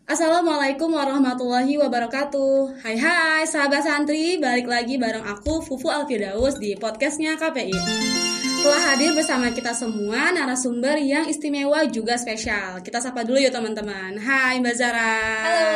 Assalamualaikum warahmatullahi wabarakatuh. Hai hai sahabat santri, balik lagi bareng aku Fufu Alfirdaus di podcastnya KPI. Telah hadir bersama kita semua narasumber yang istimewa juga spesial. Kita sapa dulu yuk teman-teman. Hai Mbak Zara. Halo.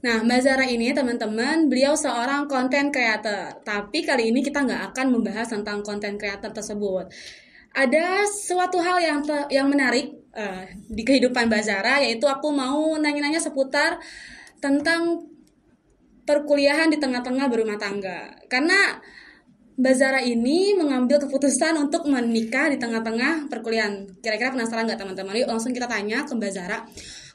Nah, Mbak Zara ini teman-teman, beliau seorang content creator. Tapi kali ini kita nggak akan membahas tentang content creator tersebut. Ada suatu hal yang menarik di kehidupan Mbak Zara, yaitu aku mau nanya-nanya seputar tentang perkuliahan di tengah-tengah berumah tangga. Karena Mbak Zara ini mengambil keputusan untuk menikah di tengah-tengah perkuliahan. Kira-kira penasaran nggak teman-teman? Yuk langsung kita tanya ke Mbak Zara.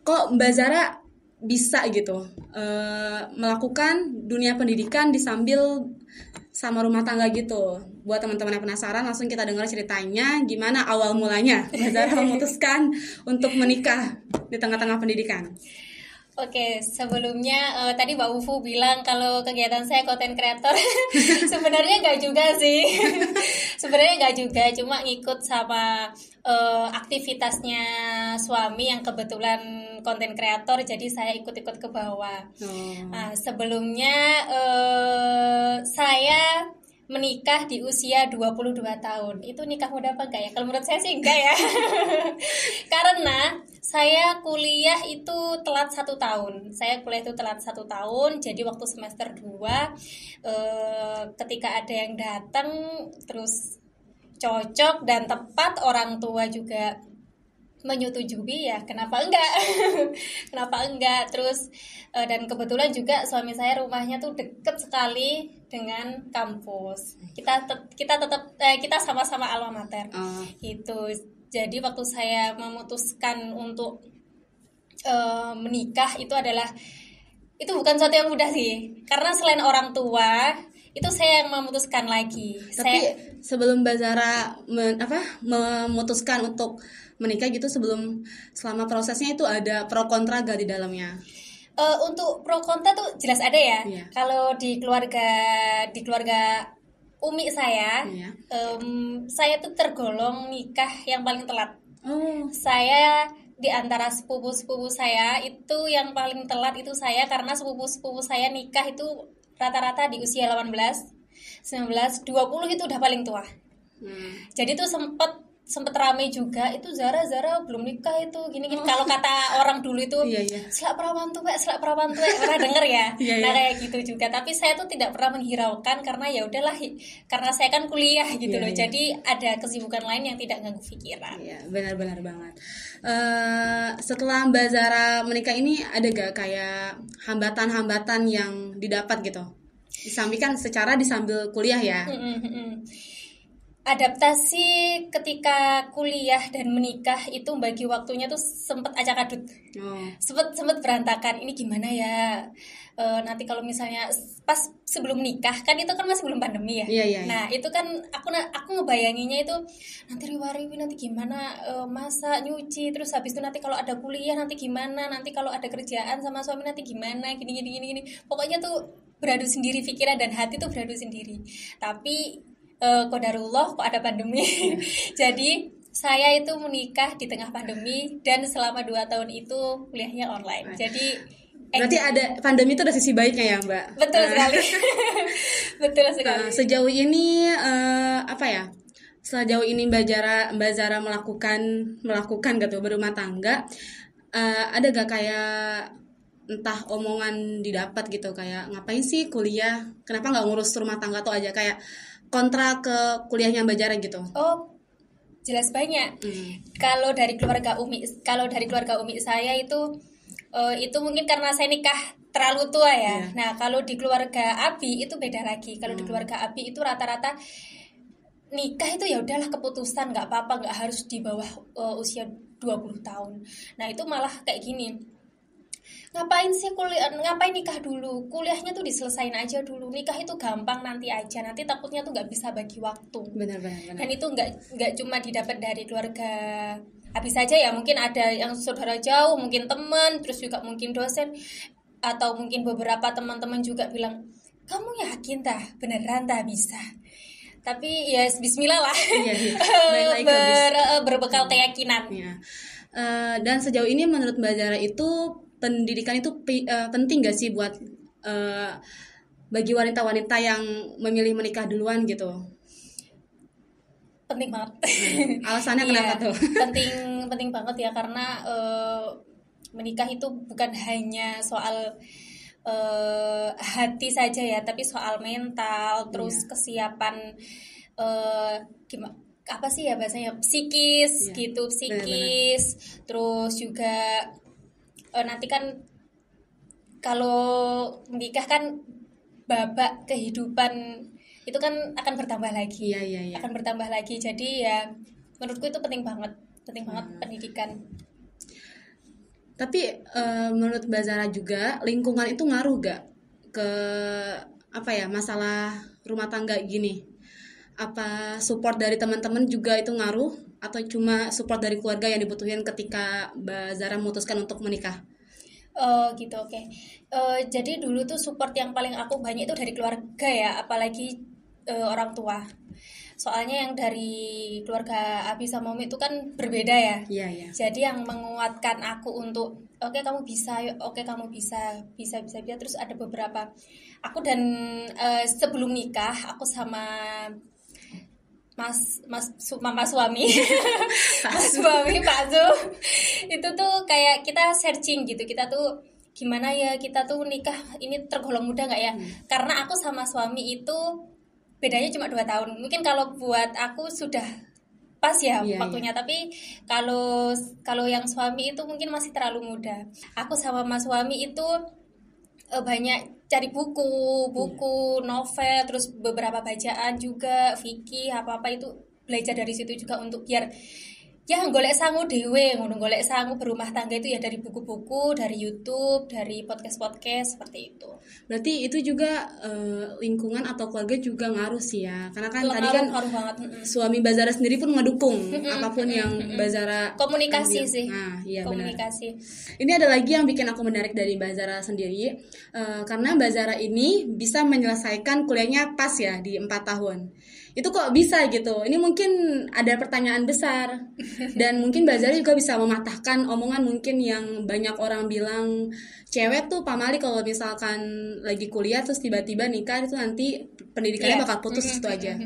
Kok Mbak Zara bisa gitu melakukan dunia pendidikan disambil sama rumah tangga gitu. Buat teman-teman yang penasaran, langsung kita dengar ceritanya gimana awal mulanya Mbak Zara memutuskan untuk menikah di tengah-tengah pendidikan. Oke, sebelumnya tadi Mbak Ufu bilang kalau kegiatan saya content creator. Sebenarnya nggak juga sih. Sebenarnya nggak juga, cuma ngikut sama aktivitasnya suami yang kebetulan content creator, jadi saya ikut-ikut ke bawah. Nah, sebelumnya saya menikah di usia 22 tahun. Itu nikah muda apa enggak ya? Kalau menurut saya sih enggak ya. Karena saya kuliah itu telat 1 tahun. Jadi waktu semester 2 ketika ada yang datang terus cocok dan tepat, orang tua juga menyetujui, ya kenapa enggak. Kenapa enggak. Terus dan kebetulan juga suami saya rumahnya tuh deket sekali dengan kampus. Kita sama-sama alma mater. Gitu. Jadi waktu saya memutuskan untuk menikah itu bukan sesuatu yang mudah sih. Karena selain orang tua, itu saya yang memutuskan lagi. Tapi sebelum Mbak Zara memutuskan untuk menikah gitu, selama prosesnya itu ada pro kontra gak di dalamnya? Untuk pro kontra tuh jelas ada ya. Iya. Kalau di keluarga umi saya, saya tuh tergolong nikah yang paling telat. Saya di antara sepupu-sepupu saya itu yang paling telat itu saya, karena sepupu-sepupu saya nikah itu rata-rata di usia 18, 19, 20 itu udah paling tua. Jadi tuh sempet rame juga, itu Zara belum nikah itu gini-gini. Kalau kata orang dulu itu selak perawan tuh pernah denger ya. Nah kayak gitu juga. Tapi saya tuh tidak pernah menghiraukan, karena ya udahlah, karena saya kan kuliah gitu loh. Jadi ada kesibukan lain yang tidak ganggu pikiran. Iya, benar-benar banget. Setelah Mbak Zara menikah ini, ada gak kayak hambatan-hambatan yang didapat gitu? Disambil kuliah ya. Adaptasi ketika kuliah dan menikah itu bagi waktunya tuh sempet acak-adut. Sempet berantakan. Ini gimana ya? Nanti kalau misalnya pas sebelum nikah, kan itu kan masih belum pandemi ya. Iya. Nah itu kan aku ngebayanginnya itu nanti riwa-riwi, nanti gimana masak, nyuci, terus habis itu nanti kalau ada kuliah nanti gimana, nanti kalau ada kerjaan sama suami nanti gimana, gini. Pokoknya tuh beradu sendiri pikiran dan hati tuh beradu sendiri. Tapi qadarullah kok ada pandemi. Jadi saya itu menikah di tengah pandemi, dan selama 2 tahun itu kuliahnya online. Jadi berarti ada pandemi itu ada sisi baiknya ya Mbak? Betul sekali. Betul sekali. Sejauh ini Sejauh ini Mbak Zara melakukan gitu berumah tangga, ada gak kayak entah omongan didapat gitu, kayak ngapain sih kuliah, kenapa nggak ngurus rumah tangga tuh aja, kayak kontra ke kuliahnya Mbak Zara gitu? Oh, jelas banyak. Kalau dari keluarga umi saya itu mungkin karena saya nikah terlalu tua ya. Nah, kalau di keluarga Abi itu beda lagi. Kalau di keluarga Abi itu rata-rata nikah itu ya udahlah keputusan, nggak apa-apa, nggak harus di bawah usia 20 tahun. Nah, itu malah kayak gini. Ngapain nikah dulu, kuliahnya tuh diselesain aja dulu, nikah itu gampang nanti aja, nanti takutnya tuh nggak bisa bagi waktu. Benar. Dan itu nggak cuma didapat dari keluarga habis saja ya, mungkin ada yang saudara jauh, mungkin teman, terus juga mungkin dosen, atau mungkin beberapa teman-teman juga bilang, kamu yakin beneran bisa? Tapi ya bismillah lah. Iya. Berbekal keyakinan. Dan sejauh ini menurut Mbak Zara itu pendidikan itu penting gak sih buat bagi wanita-wanita yang memilih menikah duluan gitu? Penting banget. Alasannya kenapa tuh? Penting banget ya, karena menikah itu bukan hanya soal hati saja ya, tapi soal mental, terus kesiapan gimana, apa sih ya bahasanya, psikis gitu, psikis. Benar-benar. Terus juga nanti kan kalau menikah kan babak kehidupan itu kan akan bertambah lagi. Akan bertambah lagi. Jadi ya menurutku itu penting banget pendidikan. Tapi menurut Mbak Zara juga lingkungan itu ngaruh gak ke masalah rumah tangga gini? Apa support dari teman-teman juga itu ngaruh, atau cuma support dari keluarga yang dibutuhin ketika Mbak Zara memutuskan untuk menikah? Gitu, oke. Jadi dulu tuh support yang paling aku banyak itu dari keluarga ya, apalagi orang tua. Soalnya yang dari keluarga Abi sama Umi itu kan berbeda ya. Iya. Jadi yang menguatkan aku untuk oke, kamu bisa, kamu bisa. Terus ada beberapa. Aku dan sebelum nikah aku sama mama suami Mas suami Pak Zul itu tuh kayak kita searching gitu, kita tuh gimana ya, kita tuh nikah ini tergolong muda nggak ya? Karena aku sama suami itu bedanya cuma 2 tahun. Mungkin kalau buat aku sudah pas ya waktunya, tapi kalau yang suami itu mungkin masih terlalu muda. Aku sama mas suami itu banyak cari buku, novel, terus beberapa bacaan juga, fikih, apa-apa itu belajar dari situ juga untuk biar ya golek sangu dhewe, golek sangu berumah tangga itu ya dari buku-buku, dari YouTube, dari podcast-podcast seperti itu. Berarti itu juga lingkungan atau keluarga juga ngaruh sih ya. Karena kan tadi kan suami Mbak Zara sendiri pun ngedukung apapun yang Mbak Zara komunikasi ambil. Sih. Nah, iya komunikasi. Benar. Ini ada lagi yang bikin aku menarik dari Mbak Zara sendiri, karena Mbak Zara ini bisa menyelesaikan kuliahnya pas ya di 4 tahun. Itu kok bisa gitu? Ini mungkin ada pertanyaan besar. Dan mungkin Mbak Zara juga bisa mematahkan omongan mungkin yang banyak orang bilang cewek tuh pamali kalau misalkan lagi kuliah terus tiba-tiba nikah itu nanti pendidikannya bakal putus itu aja.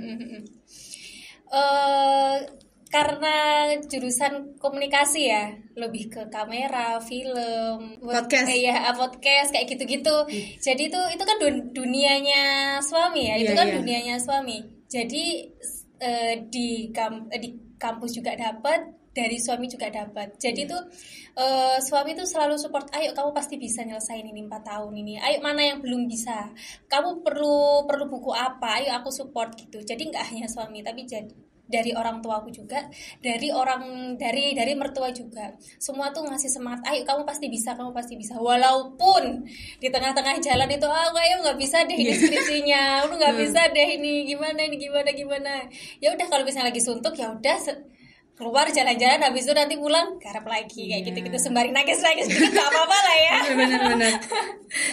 Karena jurusan komunikasi ya, lebih ke kamera, film, podcast, podcast kayak gitu-gitu. Jadi itu kan dunianya suami ya, itu kan dunianya suami. Jadi di kampus juga dapat, dari suami juga dapat. Jadi tuh suami tuh selalu support, ayo kamu pasti bisa nyelesain ini 4 tahun ini. Ayo mana yang belum bisa, kamu perlu buku apa, ayo aku support gitu. Jadi nggak hanya suami, tapi dari orang tuaku juga, dari mertua juga, semua tuh ngasih semangat, ayo kamu pasti bisa, walaupun di tengah-tengah jalan itu kayak nggak bisa deh ini skripsinya, udah nggak bisa deh ini gimana, ya udah kalau misalnya lagi suntuk ya udah keluar jalan-jalan, habis itu nanti pulang garap lagi kayak gitu-gitu, sembari nangis dikit gak apa-apa lah ya. Benar.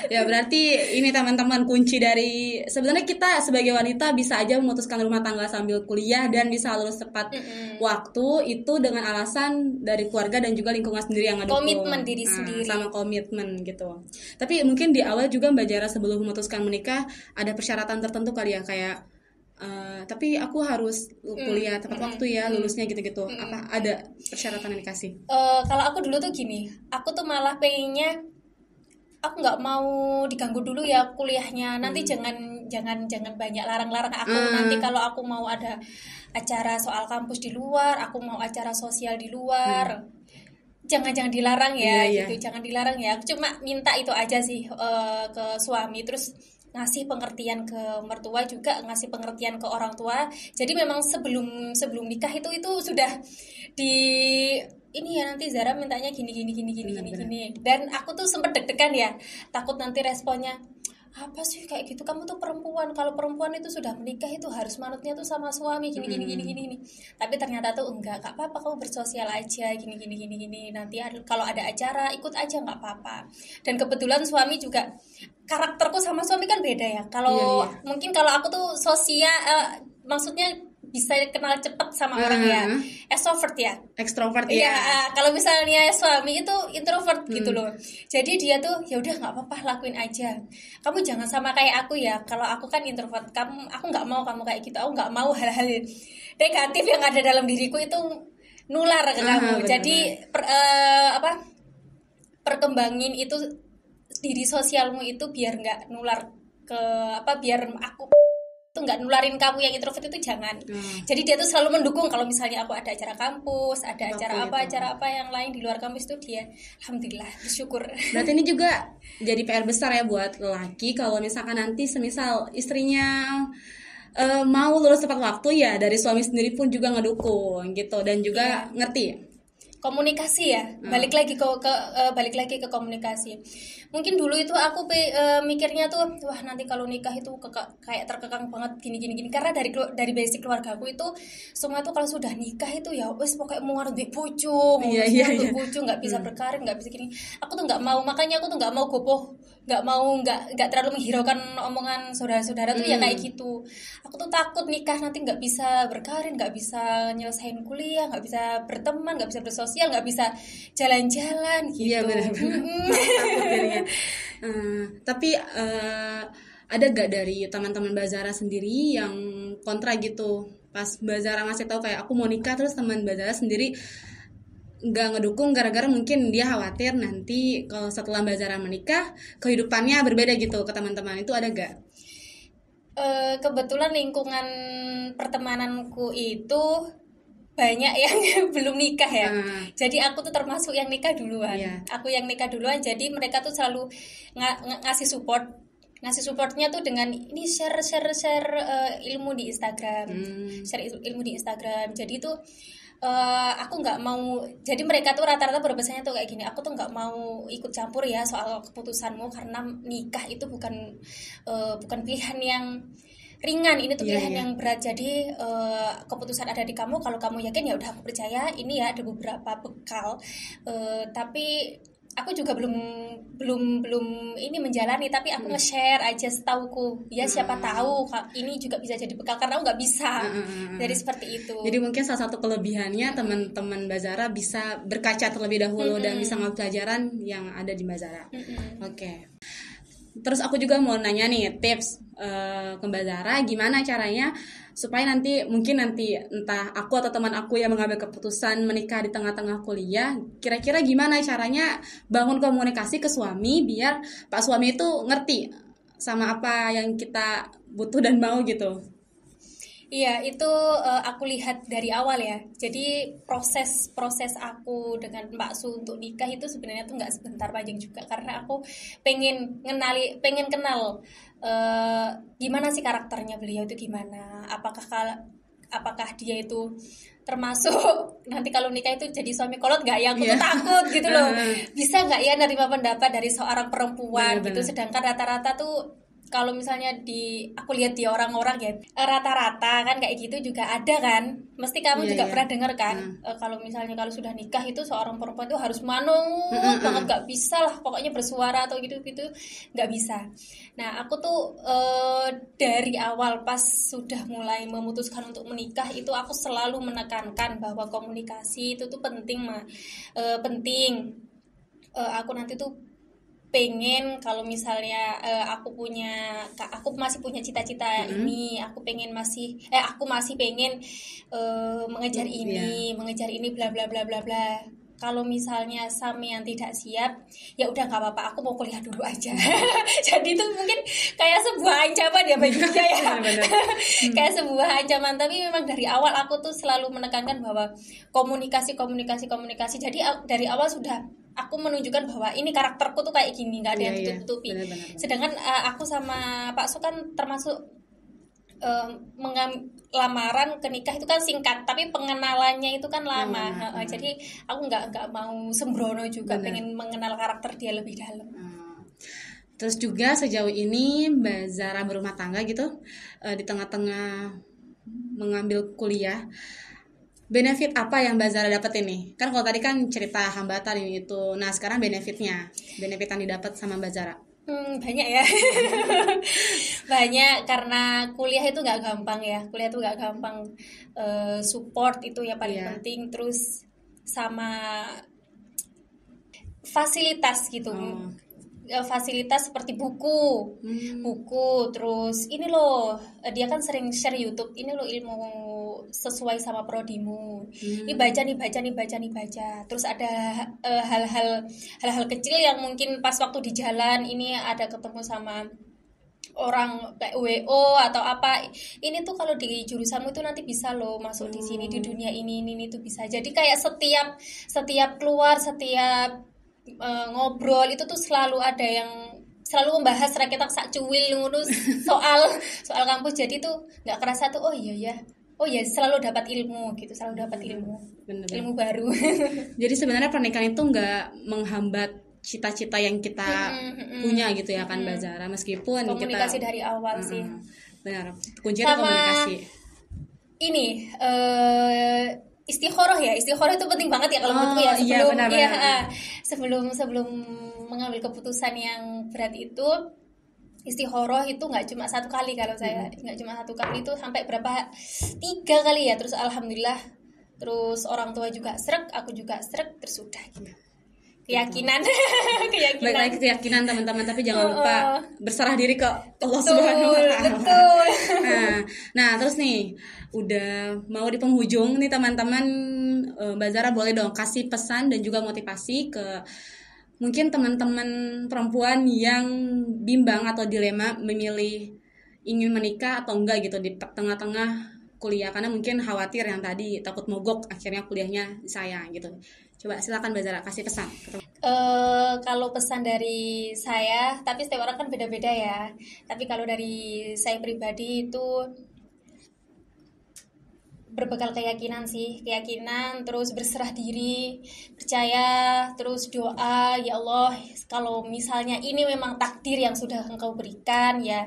Ya berarti ini teman-teman kunci dari sebenarnya kita sebagai wanita bisa aja memutuskan rumah tangga sambil kuliah dan bisa lulus tepat waktu itu dengan alasan dari keluarga dan juga lingkungan sendiri yang ngedukung. Komitmen diri sendiri. Sama komitmen gitu. Tapi mungkin di awal juga Mbak Zara sebelum memutuskan menikah ada persyaratan tertentu kali ya, kayak tapi aku harus kuliah tepat waktu ya, lulusnya gitu-gitu. Apa ada persyaratan yang dikasih? Kalau aku dulu tuh gini, aku tuh malah pengennya aku nggak mau diganggu dulu ya kuliahnya. Nanti jangan banyak larang-larang aku. Nanti kalau aku mau ada acara soal kampus di luar, aku mau acara sosial di luar, jangan dilarang ya, gitu. Jangan dilarang ya. Aku cuma minta itu aja sih ke suami, terus ngasih pengertian ke mertua juga, ngasih pengertian ke orang tua. Jadi memang sebelum nikah itu sudah ini ya nanti Zara mintanya gini. Dan aku tuh sempet deg-degan ya, takut nanti responnya apa sih kayak gitu, kamu tuh perempuan, kalau perempuan itu sudah menikah itu harus manutnya tuh sama suami gini. Tapi ternyata tuh enggak apa-apa, kamu bersosial aja gini. Nanti kalau ada acara ikut aja nggak apa-apa. Dan kebetulan suami juga, karakterku sama suami kan beda ya. Kalau mungkin kalau aku tuh sosial, maksudnya bisa kenal cepet sama orang ya, extrovert ya. Extrovert Iya, ya. kalau misalnya suami itu introvert gitu loh. Jadi dia tuh ya udah nggak apa-apa, lakuin aja. Kamu jangan sama kayak aku ya. Kalau aku kan introvert, aku nggak mau kamu kayak gitu. Aku nggak mau hal-hal negatif yang ada dalam diriku itu nular ke kamu. Benar, Jadi perkembangin itu diri sosialmu itu biar nggak nular ke biar aku tuh nggak nularin kamu yang introvert itu jangan. Jadi dia tuh selalu mendukung kalau misalnya aku ada acara kampus, ada acara apa yang lain di luar kampus tuh dia alhamdulillah bersyukur. Berarti ini juga jadi PR besar ya buat lelaki kalau misalkan nanti semisal istrinya mau lulus tepat waktu ya, dari suami sendiri pun juga ngedukung gitu dan juga ngerti. Komunikasi ya, balik lagi ke komunikasi. Mungkin dulu itu aku mikirnya tuh wah nanti kalau nikah itu kayak terkekang banget gini karena dari basic keluarga aku itu semua tuh kalau sudah nikah itu ya wes pokoknya muar duit bojo, bojo nggak bisa berkarir, nggak bisa gini. Aku tuh nggak mau, makanya aku tuh nggak mau gopoh, nggak terlalu menghiraukan omongan saudara-saudara tuh ya kayak gitu. Aku tuh takut nikah nanti nggak bisa berkarir, nggak bisa nyelesain kuliah, nggak bisa berteman, nggak bisa bersosial, nggak bisa jalan-jalan gitu. Iya benar-benar. Takut jadinya. Tapi ada gak dari teman-teman Mbak Zara sendiri yang kontra gitu? Pas Mbak Zara ngasih tahu kayak aku mau nikah, terus teman Mbak Zara sendiri nggak ngedukung gara-gara mungkin dia khawatir nanti kalau setelah Mbak Zara menikah kehidupannya berbeda gitu ke teman-teman, itu ada gak? Kebetulan lingkungan pertemananku itu banyak yang belum nikah ya. Jadi aku tuh termasuk yang nikah duluan. Aku yang nikah duluan, jadi mereka tuh selalu ngasih supportnya tuh dengan ini share ilmu di Instagram. Share ilmu di Instagram. Jadi tuh aku nggak mau, jadi mereka tuh rata-rata berpesannya tuh kayak gini, aku tuh nggak mau ikut campur ya soal keputusanmu karena nikah itu bukan pilihan yang ringan, ini tuh pilihan yang berat. Jadi keputusan ada di kamu, kalau kamu yakin ya udah aku percaya. Ini ya ada beberapa bekal, tapi aku juga belum ini menjalani, tapi aku nge-share aja setauku ya, siapa tahu ini juga bisa jadi bekal karena aku nggak bisa. Jadi seperti itu. Jadi mungkin salah satu kelebihannya teman-teman Mbak Zara bisa berkaca terlebih dahulu dan bisa ngambil pelajaran yang ada di Mbak Zara. Oke. Terus aku juga mau nanya nih tips ke Mbak Zara, gimana caranya supaya nanti entah aku atau teman aku yang mengambil keputusan menikah di tengah-tengah kuliah, kira-kira gimana caranya bangun komunikasi ke suami biar Pak suami itu ngerti sama apa yang kita butuh dan mau gitu. Iya, itu aku lihat dari awal ya. Jadi proses aku dengan Mbak Su untuk nikah itu sebenarnya tuh nggak sebentar, panjang juga, karena aku pengen kenal gimana sih karakternya beliau itu gimana. Apakah dia itu termasuk nanti kalau nikah itu jadi suami kolot nggak ya? Aku tuh takut gitu loh. Bisa nggak ya nerima pendapat dari seorang perempuan gitu. Sedangkan rata-rata tuh kalau misalnya aku lihat di orang-orang ya, rata-rata kan kayak gitu juga ada kan. Mesti kamu juga pernah dengar kan, kalau misalnya kalau sudah nikah itu seorang perempuan itu harus manut banget, nggak bisa lah pokoknya bersuara atau gitu-gitu, nggak bisa. Nah aku tuh dari awal pas sudah mulai memutuskan untuk menikah itu aku selalu menekankan bahwa komunikasi itu tuh penting penting. Aku nanti tuh pengen kalau misalnya aku masih punya cita-cita ini, aku masih pengen mengejar ini bla bla bla bla bla. Kalau misalnya Sami yang tidak siap, ya udah nggak apa-apa, aku mau kuliah dulu aja. Jadi itu mungkin kayak sebuah ancaman ya bagi dia ya. Kayak sebuah ancaman, tapi memang dari awal aku tuh selalu menekankan bahwa komunikasi. Jadi dari awal sudah aku menunjukkan bahwa ini karakterku tuh kayak gini, nggak ada yang tutup-tutupi. Sedangkan aku sama Pak Su kan termasuk lamaran ke nikah itu kan singkat, tapi pengenalannya itu kan lama. Jadi aku nggak mau sembrono juga, pengen mengenal karakter dia lebih dalam. Terus juga sejauh ini Mbak Zara berumah tangga gitu, di tengah-tengah mengambil kuliah, benefit apa yang Mbak Zara dapat ini? Kan kalau tadi kan cerita hambatan ini itu. Nah sekarang benefit yang didapat sama Mbak Zara. Banyak ya. Banyak, karena kuliah itu nggak gampang ya. Kuliah itu nggak gampang. Support itu ya paling Iya. penting. Terus sama fasilitas gitu. Oh. Fasilitas seperti buku, terus ini loh, dia kan sering share YouTube, ini loh ilmu sesuai sama prodimu, ini baca nih, terus ada hal-hal kecil yang mungkin pas waktu di jalan ini ada ketemu sama orang kayak WO atau apa, ini tuh kalau di jurusanmu itu nanti bisa loh masuk di sini, di dunia ini tuh bisa. Jadi kayak setiap keluar, setiap ngobrol itu tuh selalu ada yang selalu membahas rakyat sak cuwil ngurus soal kampus. Jadi tuh nggak kerasa tuh oh ya selalu dapat ilmu gitu, Bener. ilmu baru. Jadi sebenarnya pernikahan itu nggak menghambat cita-cita yang kita punya gitu ya kan Mbak Zara, meskipun komunikasi kita dari awal sih. benar, kuncinya Sama komunikasi. Ini istikharah itu penting banget ya kalau menurutku ya, iya, sebelum benar. sebelum mengambil keputusan yang berat itu. Istikharah itu nggak cuma satu kali, kalau saya nggak cuma satu kali, itu sampai 3 kali ya. Terus alhamdulillah, terus orang tua juga srek, aku juga srek, terus udah gitu. Keyakinan. Baik lagi keyakinan teman-teman, tapi jangan lupa berserah diri ke Allah Betul, Subhanahu wa Ta'ala. betul. Nah, terus nih udah mau di penghujung nih teman-teman, Mbak Zara boleh dong kasih pesan dan juga motivasi ke mungkin teman-teman perempuan yang bimbang atau dilema memilih ingin menikah atau enggak gitu di tengah-tengah kuliah, karena mungkin khawatir yang tadi takut mogok akhirnya kuliahnya sayang gitu. Coba silakan Mbak Zara kasih pesan. Kalau pesan dari saya, tapi setiap orang kan beda-beda ya. Tapi kalau dari saya pribadi itu berbekal keyakinan, terus berserah diri, percaya, terus doa, ya Allah, kalau misalnya ini memang takdir yang sudah Engkau berikan ya,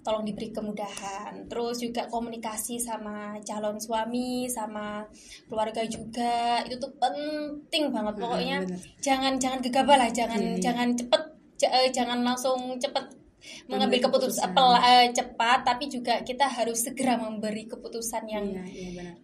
tolong diberi kemudahan. Terus juga komunikasi sama calon suami, sama keluarga juga, itu tuh penting banget pokoknya. Jangan gegabah lah, jangan jangan langsung cepet mengambil keputusan cepat, tapi juga kita harus segera memberi keputusan yang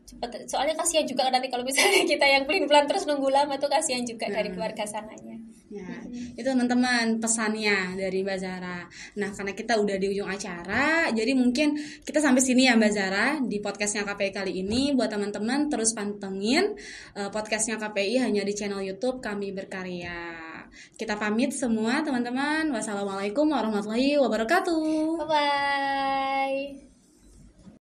cepat. Soalnya kasihan juga nanti kalau misalnya kita yang pelin-pelan terus nunggu lama, tuh kasihan juga dari keluarga sananya. Ya, itu teman-teman pesannya dari Mbak Zara. Nah, karena kita udah di ujung acara, jadi mungkin kita sampai sini ya Mbak Zara di podcastnya KPI kali ini. Buat teman-teman terus pantengin podcastnya KPI hanya di channel YouTube Kami Berkarya. Kita pamit semua teman-teman. Wassalamualaikum warahmatullahi wabarakatuh. Bye-bye.